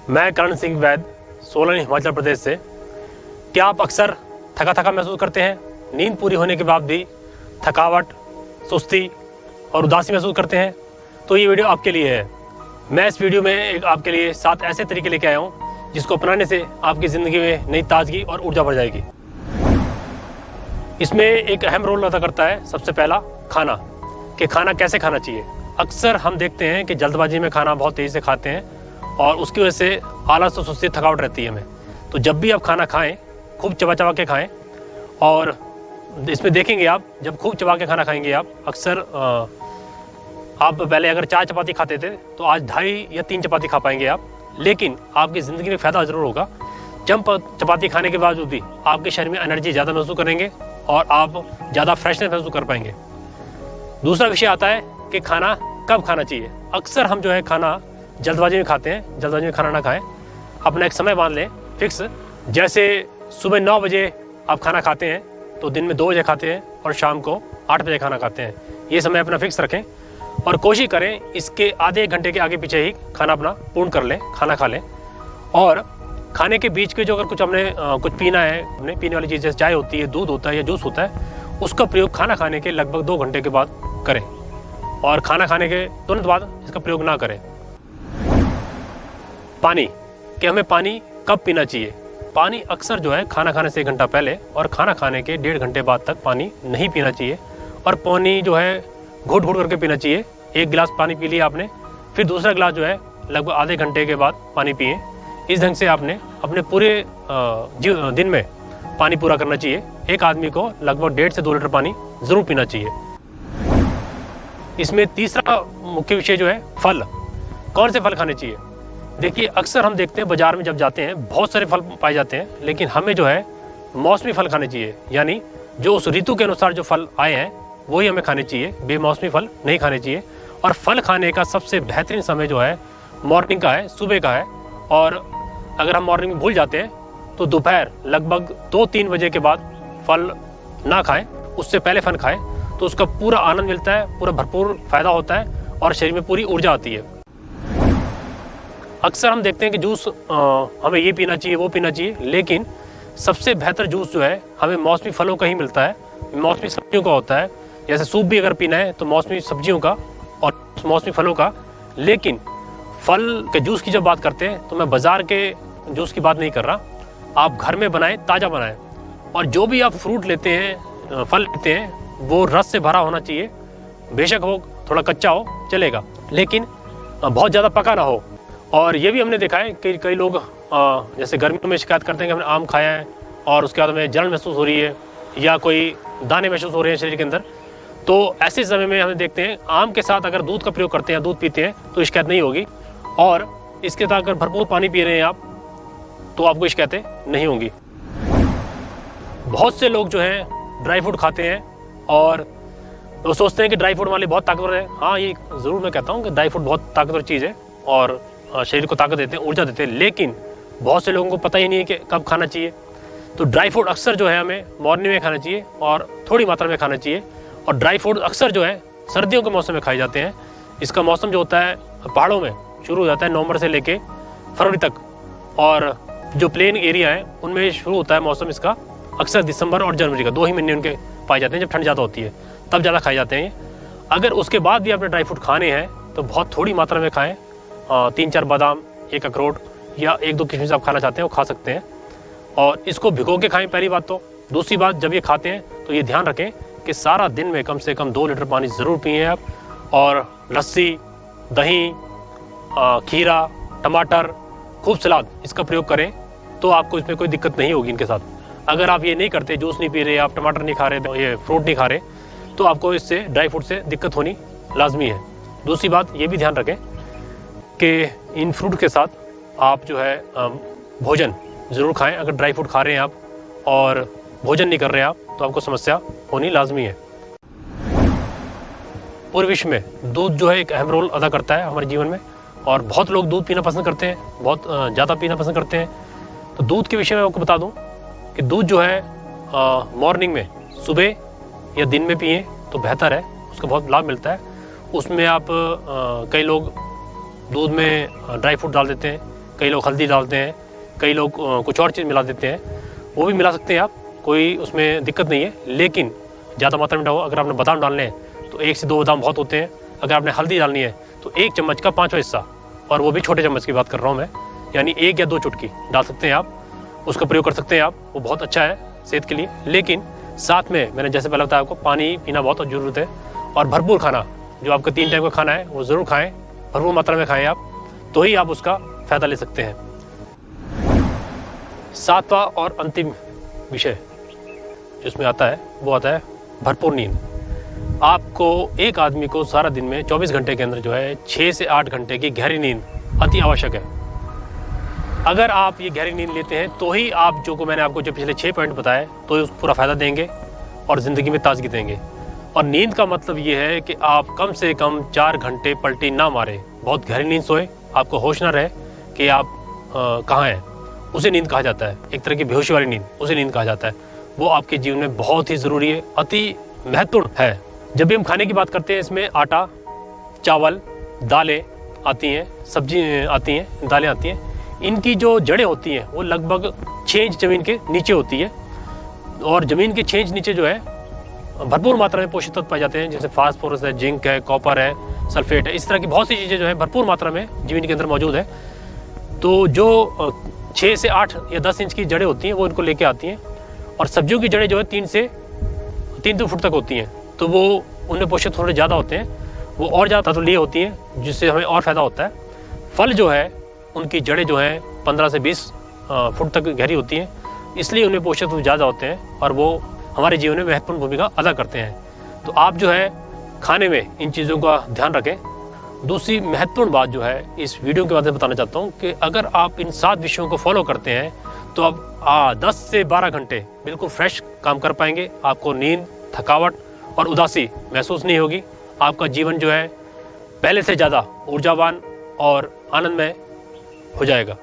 मैं करण सिंह वैद, सोलन, हिमाचल प्रदेश से। क्या आप अक्सर थका थका महसूस करते हैं? नींद पूरी होने के बाद भी थकावट, सुस्ती और उदासी महसूस करते हैं? तो ये वीडियो आपके लिए है। मैं इस वीडियो में एक आपके लिए 7 ऐसे तरीके लेके आया हूँ जिसको अपनाने से आपकी ज़िंदगी में नई ताजगी और ऊर्जा बढ़ जाएगी। इसमें एक अहम रोल अदा करता है सबसे पहला खाना, कि खाना कैसे खाना चाहिए। अक्सर हम देखते हैं कि जल्दबाजी में खाना बहुत तेज़ी से खाते हैं और उसकी वजह से आलस और सुस्ती, थकावट रहती है हमें। तो जब भी आप खाना खाएं, खूब चबा चबा के खाएं। और इसमें देखेंगे आप, जब खूब चबा के खाना खाएंगे आप, अक्सर आप पहले अगर 4 चपाती खाते थे तो आज 2.5 या 3 चपाती खा पाएंगे आप। लेकिन आपकी ज़िंदगी में फ़ायदा ज़रूर होगा। चपाती खाने के बावजूद भी आपके शरीर में एनर्जी ज़्यादा महसूस करेंगे और आप ज़्यादा फ्रेशनेस महसूस कर पाएंगे। दूसरा विषय आता है कि खाना कब खाना चाहिए। अक्सर हम जो है खाना जल्दबाजी में खाते हैं। जल्दबाजी में खाना ना खाएं, अपना एक समय बांध लें फिक्स। जैसे सुबह 9 बजे आप खाना खाते हैं तो दिन में 2 बजे खाते हैं और शाम को 8 बजे खाना खाते हैं। ये समय अपना फिक्स रखें और कोशिश करें इसके आधे 1 घंटे के आगे पीछे ही खाना अपना पूर्ण कर लें, खाना खा लें। और खाने के बीच के जो अगर कुछ हमने कुछ पीना है, हमने पीने वाली चीज़ जैसे चाय होती है, दूध होता है या जूस होता है, उसका प्रयोग खाना खाने के लगभग 2 घंटे के बाद करें और खाना खाने के तुरंत बाद इसका प्रयोग ना करें। पानी, कि हमें पानी कब पीना चाहिए। पानी अक्सर जो है खाना खाने से 1 घंटा पहले और खाना खाने के 1.5 घंटे बाद तक पानी नहीं पीना चाहिए। और पानी जो है घुट घुट करके पीना चाहिए। 1 गिलास पानी पी लिया आपने, फिर दूसरा गिलास जो है लगभग आधे घंटे के बाद पानी पिए। इस ढंग से आपने अपने पूरे दिन में पानी पूरा करना चाहिए। एक आदमी को लगभग 1.5 से 2 लीटर पानी ज़रूर पीना चाहिए। इसमें तीसरा मुख्य विषय जो है फल। कौन से फल खाने चाहिए? देखिए, अक्सर हम देखते हैं बाजार में जब जाते हैं बहुत सारे फल पाए जाते हैं, लेकिन हमें जो है मौसमी फल खाने चाहिए। यानी जो उस ऋतु के अनुसार जो फल आए हैं वही हमें खाने चाहिए, बेमौसमी फल नहीं खाने चाहिए। और फल खाने का सबसे बेहतरीन समय जो है मॉर्निंग का है, सुबह का है। और अगर हम मॉर्निंग में भूल जाते हैं तो दोपहर लगभग 2-3 बजे के बाद फल ना खाएं, उससे पहले फल खाएं तो उसका पूरा आनंद मिलता है, पूरा भरपूर फायदा होता है और शरीर में पूरी ऊर्जा आती है। अक्सर हम देखते हैं कि जूस हमें ये पीना चाहिए, वो पीना चाहिए, लेकिन सबसे बेहतर जूस जो है हमें मौसमी फलों का ही मिलता है, मौसमी सब्जियों का होता है। जैसे सूप भी अगर पीना है तो मौसमी सब्जियों का और मौसमी फलों का। लेकिन फल के जूस की जब बात करते हैं तो मैं बाज़ार के जूस की बात नहीं कर रहा। आप घर में बनाएं, ताज़ा बनाएं। और जो भी आप फ्रूट लेते हैं, फल लेते हैं, वो रस से भरा होना चाहिए। बेशक वो थोड़ा कच्चा हो चलेगा, लेकिन बहुत ज़्यादा पका ना हो। और ये भी हमने देखा है कि कई लोग जैसे गर्मियों में शिकायत करते हैं कि हमने आम खाया है और उसके बाद हमें जलन महसूस हो रही है या कोई दाने महसूस हो रहे हैं शरीर के अंदर। तो ऐसे समय में हमें देखते हैं आम के साथ अगर दूध का प्रयोग करते हैं, दूध पीते हैं, तो शिकायत नहीं होगी। और इसके साथ अगर भरपूर पानी पी रहे हैं आप तो आपको शिकायतें नहीं होंगी। बहुत से लोग जो हैं ड्राई फ्रूट खाते हैं और वो सोचते हैं कि ड्राई फ्रूट वाले बहुत ताकतवर है। हाँ, ये ज़रूर मैं कहता हूँ कि ड्राई फ्रूट बहुत ताकतवर चीज़ है और शरीर को ताकत देते हैं, ऊर्जा देते हैं। लेकिन बहुत से लोगों को पता ही नहीं है कि कब खाना चाहिए। तो ड्राई फ्रूट अक्सर जो है हमें मॉर्निंग में खाना चाहिए और थोड़ी मात्रा में खाना चाहिए। और ड्राई फ्रूट अक्सर जो है सर्दियों के मौसम में खाए जाते हैं। इसका मौसम जो होता है पहाड़ों में शुरू हो जाता है नवंबर से लेके फरवरी तक, और जो प्लेन एरिया है उनमें शुरू होता है मौसम इसका अक्सर दिसंबर और जनवरी का। 2 ही महीने उनके पाए जाते हैं जब ठंड ज़्यादा होती है, तब ज़्यादा खाए जाते हैं। अगर उसके बाद भी आपने ड्राई फ्रूट खाने हैं तो बहुत थोड़ी मात्रा में खाएँ। 3-4 बादाम, 1 अखरोट या 1-2 किशमिश आप खाना चाहते हैं वो खा सकते हैं। और इसको भिगो के खाएं, पहली बात तो। दूसरी बात, जब ये खाते हैं तो ये ध्यान रखें कि सारा दिन में कम से कम 2 लीटर पानी ज़रूर पिए आप। और लस्सी, दही, खीरा, टमाटर, खूब सलाद, इसका प्रयोग करें तो आपको इसमें कोई दिक्कत नहीं होगी इनके साथ। अगर आप ये नहीं करते, जूस नहीं पी रहे, आप टमाटर नहीं खा रहे, ये फ्रूट नहीं खा रहे, तो आपको इससे ड्राई फ्रूट से दिक्कत होनी लाजमी है। दूसरी बात ये भी ध्यान रखें कि इन फ्रूट के साथ आप जो है भोजन ज़रूर खाएं। अगर ड्राई फ्रूट खा रहे हैं आप और भोजन नहीं कर रहे हैं आप तो आपको समस्या होनी लाजमी है। पूरे विश्व में दूध जो है एक अहम रोल अदा करता है हमारे जीवन में और बहुत लोग दूध पीना पसंद करते हैं, बहुत ज़्यादा पीना पसंद करते हैं। तो दूध के विषय में आपको बता दूं कि दूध जो है मॉर्निंग में, सुबह या दिन में पिए तो बेहतर है, उसका बहुत लाभ मिलता है। उसमें आप कई लोग दूध में ड्राई फ्रूट डाल देते हैं कई लोग हल्दी डालते हैं, कई लोग कुछ और चीज़ मिला देते हैं, वो भी मिला सकते हैं आप, कोई उसमें दिक्कत नहीं है। लेकिन ज़्यादा मात्रा में डालो। अगर आपने बादाम डालने हैं तो 1 से 2 बादाम बहुत होते हैं। अगर आपने हल्दी डालनी है तो 1 चम्मच का 5वां हिस्सा, और वो भी छोटे चम्मच की बात कर रहा हूँ मैं, यानी 1 या 2 चुटकी डाल सकते हैं आप। उसका प्रयोग कर सकते हैं आप, वो बहुत अच्छा है सेहत के लिए। लेकिन साथ में मैंने जैसे पहले बताया आपको, पानी पीना बहुत ज़रूरत है, और भरपूर खाना, जो आपका 3 टाइम का खाना है वो ज़रूर खाएँ, भरपूर मात्रा में खाएँ आप, तो ही आप उसका फ़ायदा ले सकते हैं। 7वां और अंतिम विषय जिसमें आता है वो आता है भरपूर नींद। आपको, एक आदमी को सारा दिन में 24 घंटे के अंदर जो है 6 से 8 घंटे की गहरी नींद अति आवश्यक है। अगर आप ये गहरी नींद लेते हैं तो ही आप, जो मैंने आपको जो पिछले 6 पॉइंट बताए, तो उसको पूरा फ़ायदा देंगे और ज़िंदगी में ताजगी देंगे। और नींद का मतलब ये है कि आप कम से कम 4 घंटे पलटी ना मारें, बहुत गहरी नींद सोए, आपको होश ना रहे कि आप कहाँ हैं, उसे नींद कहा जाता है। एक तरह की बेहोशी वाली नींद, उसे नींद कहा जाता है। वो आपके जीवन में बहुत ही ज़रूरी है, अति महत्वपूर्ण है। जब भी हम खाने की बात करते हैं, इसमें आटा, चावल, दालें आती हैं, सब्जी आती हैं, दालें आती हैं। इनकी जो जड़ें होती हैं वो लगभग 6 इंच ज़मीन के नीचे होती है, और ज़मीन के 6 इंच नीचे जो है भरपूर मात्रा में पोषक तत्व पाए जाते हैं, जैसे फास्फोरस है, जिंक है, कॉपर है, सल्फेट है। इस तरह की बहुत सी चीज़ें जो है भरपूर मात्रा में ज़मीन के अंदर मौजूद है। तो जो 6 से 8 या 10 इंच की जड़ें होती हैं वो इनको लेके आती हैं। और सब्जियों की जड़ें जो है 3 फुट तक होती हैं, तो वो उनमें पोषक थोड़े ज़्यादा होते हैं, वो और ज़्यादा तत्व लिए होती हैं, जिससे हमें और फ़ायदा होता है। फल जो है, उनकी जड़ें जो हैं 15 से 20 फुट तक गहरी होती हैं, इसलिए उनमें पोषक तत्व ज़्यादा होते हैं और वो हमारे जीवन में महत्वपूर्ण भूमिका अदा करते हैं। तो आप जो है खाने में इन चीज़ों का ध्यान रखें। दूसरी महत्वपूर्ण बात जो है इस वीडियो के माध्यम से बताना चाहता हूँ कि अगर आप इन 7 विषयों को फॉलो करते हैं तो आप 10 से 12 घंटे बिल्कुल फ्रेश काम कर पाएंगे। आपको नींद, थकावट और उदासी महसूस नहीं होगी। आपका जीवन जो है पहले से ज़्यादा ऊर्जावान और आनंदमय हो जाएगा।